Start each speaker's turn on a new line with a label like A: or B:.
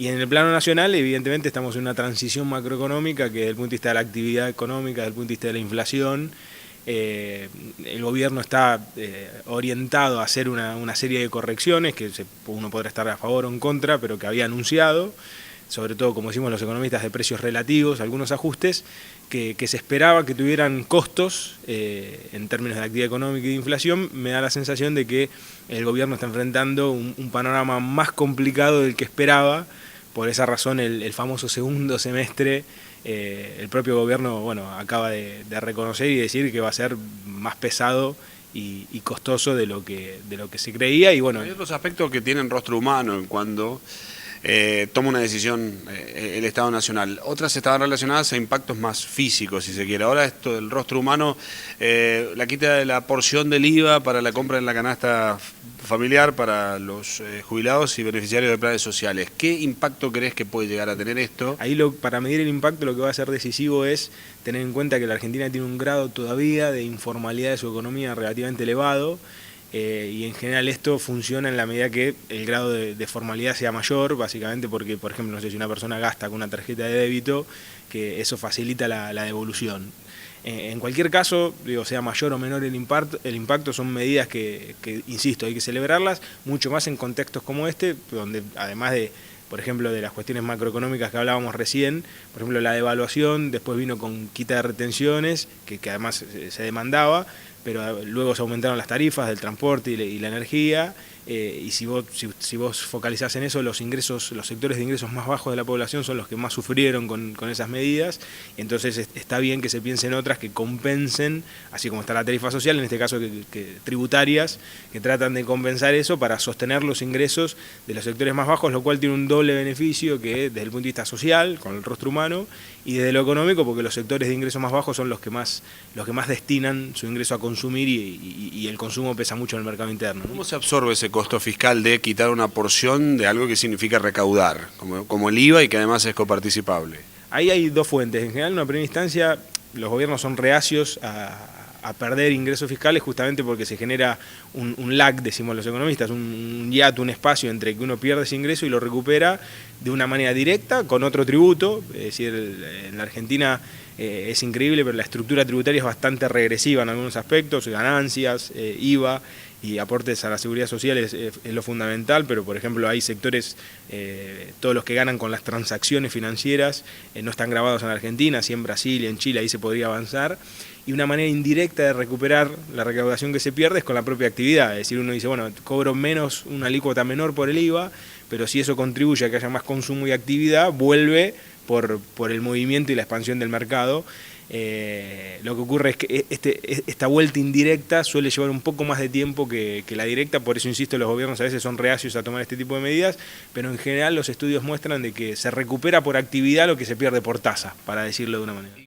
A: Y en el plano nacional, evidentemente, estamos en una transición macroeconómica que desde el punto de vista de la actividad económica, desde el punto de vista de la inflación, el gobierno está orientado a hacer una serie de correcciones que uno podrá estar a favor o en contra, pero que había anunciado, sobre todo, como decimos los economistas, de precios relativos, algunos ajustes que se esperaba que tuvieran costos en términos de actividad económica y de inflación. Me da la sensación de que el gobierno está enfrentando un panorama más complicado del que esperaba. Por esa razón el famoso segundo semestre, el propio gobierno acaba de reconocer y decir que va a ser más pesado y costoso de lo que se creía. Y
B: Hay otros aspectos que tienen rostro humano en cuando toma una decisión el Estado Nacional. Otras estaban relacionadas a impactos más físicos, si se quiere. Ahora esto del rostro humano, la quita de la porción del IVA para la compra en la canasta familiar para los jubilados y beneficiarios de planes sociales. ¿Qué impacto crees que puede llegar a tener esto?
A: Ahí para medir el impacto lo que va a ser decisivo es tener en cuenta que la Argentina tiene un grado todavía de informalidad de su economía relativamente elevado. Y en general esto funciona en la medida que el grado de formalidad sea mayor, básicamente porque, por ejemplo, no sé si una persona gasta con una tarjeta de débito, que eso facilita la devolución. En cualquier caso, sea mayor o menor el impacto son medidas que, insisto, hay que celebrarlas, mucho más en contextos como este, donde además de, por ejemplo, de las cuestiones macroeconómicas que hablábamos recién, por ejemplo, la devaluación, después vino con quita de retenciones, que además se demandaba, pero luego se aumentaron las tarifas del transporte y la energía, y si vos focalizás en eso, los sectores de ingresos más bajos de la población son los que más sufrieron con esas medidas, y entonces está bien que se piense en otras que compensen, así como está la tarifa social, en este caso que tributarias, que tratan de compensar eso para sostener los ingresos de los sectores más bajos, lo cual tiene un doble beneficio que desde el punto de vista social, con el rostro humano, y desde lo económico, porque los sectores de ingresos más bajos son los que más destinan su ingreso a consumir y el consumo pesa mucho en el mercado interno, ¿no?
B: ¿Cómo se absorbe ese costo fiscal de quitar una porción de algo que significa recaudar, como el IVA y que además es coparticipable?
A: Ahí hay dos fuentes. En general, en una primera instancia, los gobiernos son reacios a perder ingresos fiscales justamente porque se genera un lag, decimos los economistas, un hiato, un espacio entre que uno pierde ese ingreso y lo recupera de una manera directa con otro tributo. Es decir, en la Argentina es increíble, pero la estructura tributaria es bastante regresiva en algunos aspectos, ganancias, IVA y aportes a la seguridad social es lo fundamental, pero por ejemplo hay sectores, todos los que ganan con las transacciones financieras no están grabados en Argentina, sí en Brasil y en Chile, ahí se podría avanzar. Y una manera indirecta de recuperar la recaudación que se pierde es con la propia actividad, es decir, uno dice, bueno, cobro menos, una alícuota menor por el IVA, pero si eso contribuye a que haya más consumo y actividad, vuelve por el movimiento y la expansión del mercado. Lo que ocurre es que esta vuelta indirecta suele llevar un poco más de tiempo que la directa, por eso insisto, los gobiernos a veces son reacios a tomar este tipo de medidas, pero en general los estudios muestran de que se recupera por actividad lo que se pierde por tasa, para decirlo de una manera.